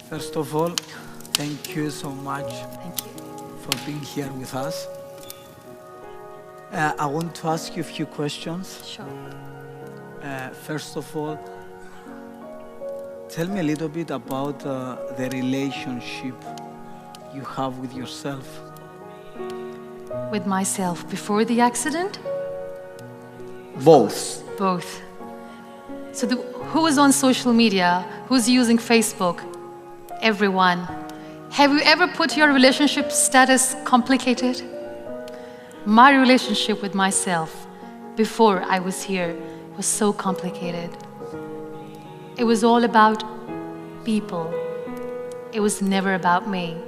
First of all, thank you so much Thank you. for being here with us. I want to ask you a few questions. Sure. First of all, tell me a little bit about the relationship you have with yourself. With myself before the accident? Both. Both. So who is on social media? Who's using Facebook? Everyone. Have you ever put your relationship status complicated? My relationship with myself before I was here was so complicated. It was all about people. It was never about me.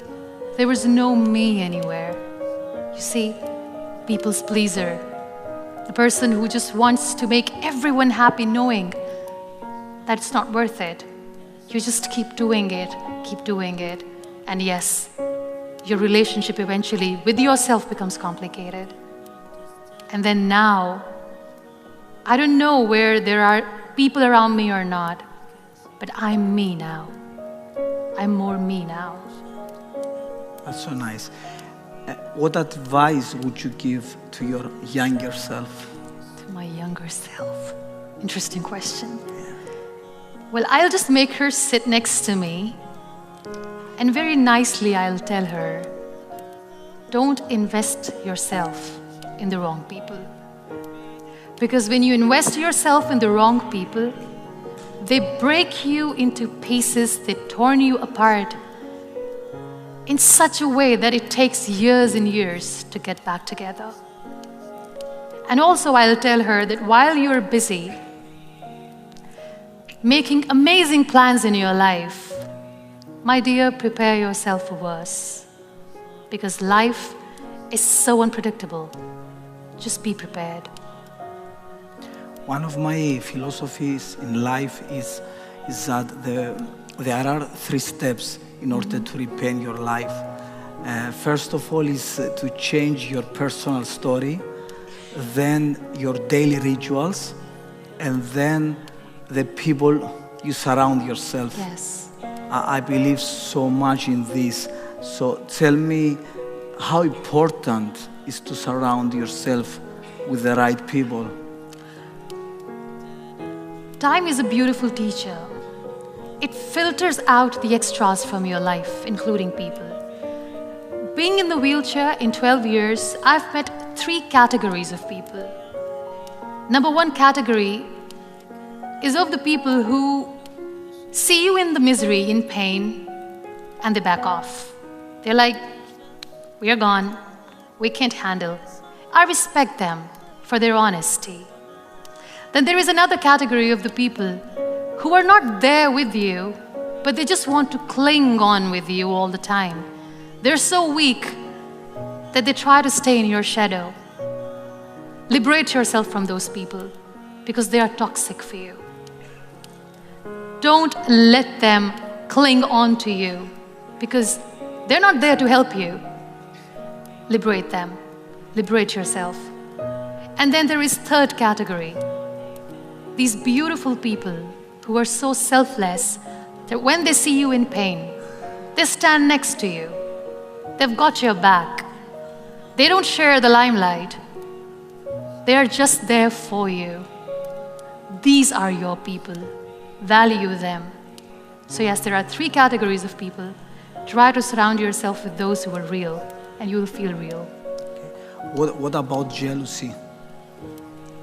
There was no me anywhere. You see, people's pleaser. The person who just wants to make everyone happy knowing that it's not worth it. You just keep doing it, and yes, your relationship eventually with yourself becomes complicated. And then now, I don't know where there are people around me or not, but I'm me now. I'm more me now. That's so nice. What advice would you give to your younger self? To my younger self. Interesting question. Well, I'll just make her sit next to me, and very nicely I'll tell her, don't invest yourself in the wrong people. Because when you invest yourself in the wrong people, they break you into pieces, they torn you apart in such a way that it takes years and years to get back together. And also I'll tell her that while you're busy making amazing plans in your life, my dear, prepare yourself for worse. Because life is so unpredictable. Just be prepared. One of my philosophies in life is that there are 3 steps in order to repaint your life. First of all is to change your personal story, then your daily rituals, and then the people you surround yourself. Yes. I believe so much in this. So tell me how important is to surround yourself with the right people. Time is a beautiful teacher. It filters out the extras from your life, including people. Being in the wheelchair in 12 years, I've met 3 categories of people. Number 1 category is of the people who see you in the misery, in pain, and they back off. They're like, we are gone, we can't handle. I respect them for their honesty. Then there is another category of the people who are not there with you, but they just want to cling on with you all the time. They're so weak that they try to stay in your shadow. Liberate yourself from those people because they are toxic for you. Don't let them cling on to you because they're not there to help you. Liberate them. Liberate yourself. And then there is 3rd category. These beautiful people who are so selfless that when they see you in pain, they stand next to you. They've got your back. They don't share the limelight. They are just there for you. These are your people. Value them. So yes, there are 3 categories of people. Try to surround yourself with those who are real, and you will feel real. What about jealousy?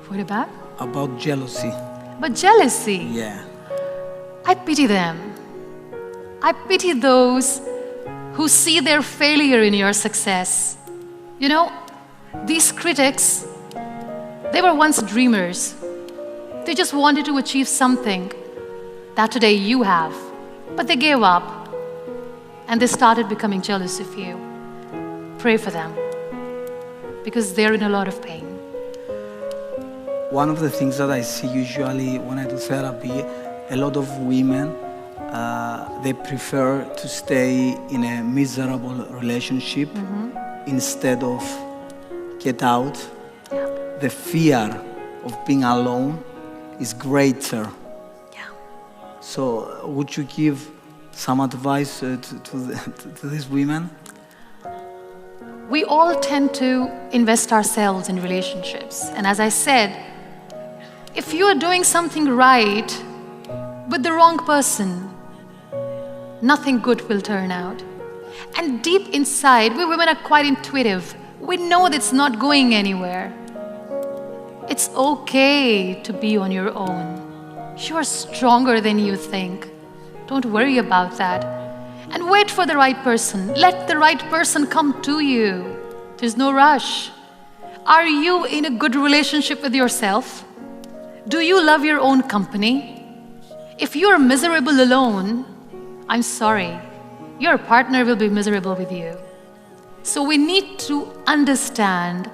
What about? About jealousy. But jealousy. Yeah. I pity them. I pity those who see their failure in your success. You know, these critics, they were once dreamers. They just wanted to achieve something that today you have, but they gave up and they started becoming jealous of you. Pray for them because they're in a lot of pain. One of the things that I see usually when I do therapy, a lot of women, they prefer to stay in a miserable relationship instead of get out. Yeah. The fear of being alone is greater. Yeah. So would you give some advice to these women? We all tend to invest ourselves in relationships. And as I said, if you are doing something right with the wrong person, nothing good will turn out. And deep inside, we women are quite intuitive. We know that it's not going anywhere. It's okay to be on your own. You are stronger than you think. Don't worry about that. And wait for the right person. Let the right person come to you. There's no rush. Are you in a good relationship with yourself? Do you love your own company? If you're miserable alone, I'm sorry, your partner will be miserable with you. So we need to understand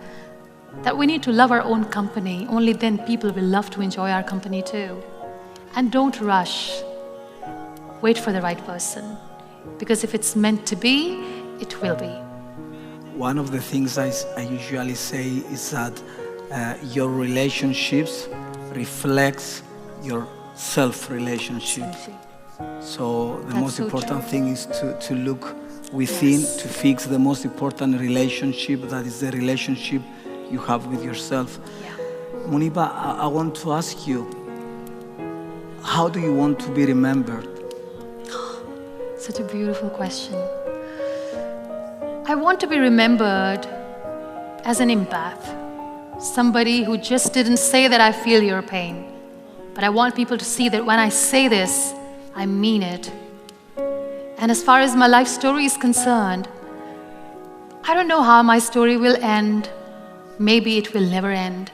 that we need to love our own company. Only then people will love to enjoy our company too. And don't rush. Wait for the right person. Because if it's meant to be, it will be. One of the things I usually say is that your relationships reflects your self-relationship. So the most important thing is to look within, to fix the most important relationship, that is the relationship you have with yourself. Muniba, I want to ask you, how do you want to be remembered? Such a beautiful question. I want to be remembered as an empath, somebody who just didn't say that I feel your pain, but I want people to see that when I say this, I mean it. And as far as my life story is concerned, I don't know how my story will end. Maybe it will never end.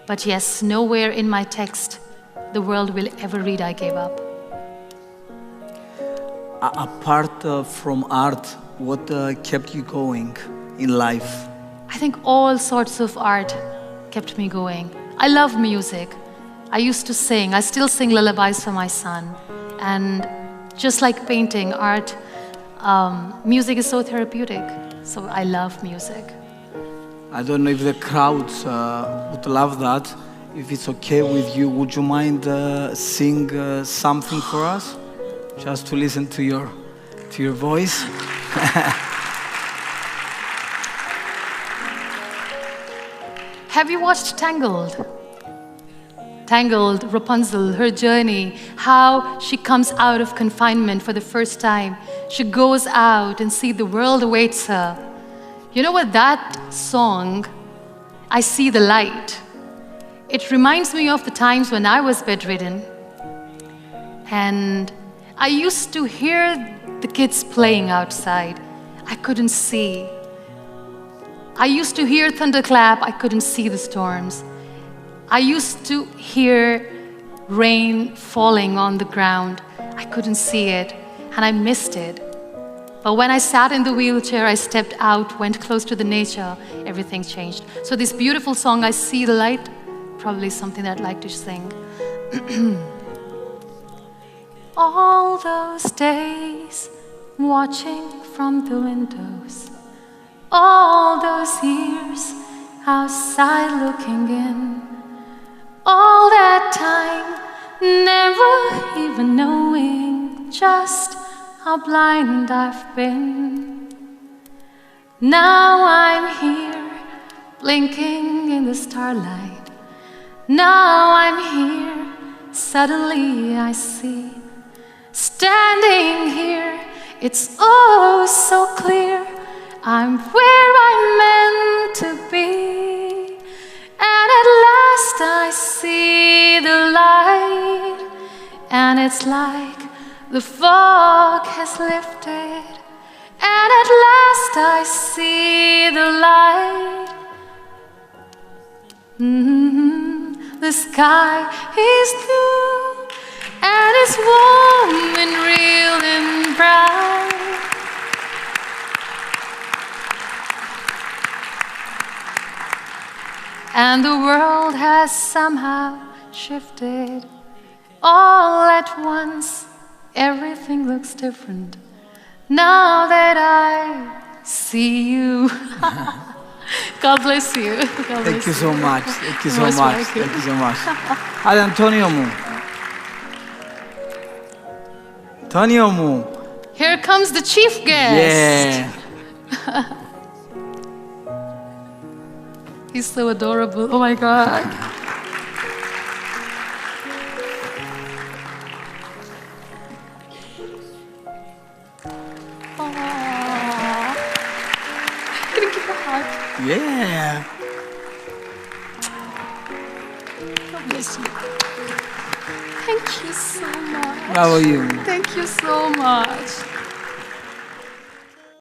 But yes, nowhere in my text the world will ever read I gave up. Apart from art, what kept you going in life? I think all sorts of art kept me going. I love music. I used to sing. I still sing lullabies for my son. And just like painting, art, music is so therapeutic. So I love music. I don't know if the crowds would love that. If it's okay with you, would you mind sing something for us? Just to listen to your voice. Have you watched Tangled? Tangled, Rapunzel, her journey, how she comes out of confinement for the first time. She goes out and sees the world awaits her. You know what, that song, I See the Light, it reminds me of the times when I was bedridden. And I used to hear the kids playing outside. I couldn't see. I used to hear thunderclap. I couldn't see the storms. I used to hear rain falling on the ground. I couldn't see it, and I missed it. But when I sat in the wheelchair, I stepped out, went close to the nature, everything changed. So this beautiful song, I See the Light, probably something that I'd like to sing. All those days watching from the windows, all those years outside looking in, all that time never even knowing just how blind I've been. Now I'm here blinking in the starlight. Now I'm here, suddenly I see. Standing here, it's oh so clear, I'm where I'm meant to be. And at last I see the light, and it's like the fog has lifted. And at last I see the light. The sky is blue, and it's warm and real and bright. And the world has somehow shifted. All at once, everything looks different. Now that I see you. God bless you. God bless Thank you so much. Thank you so Most much. welcome. Thank you so much. Hadi Antonio mu? Antonio Mu. Here comes the chief guest. Yeah. He's so adorable. Oh my God. Aww. Can I give a hug? Yeah. God bless you. Thank you so much. How are you? Thank you so much.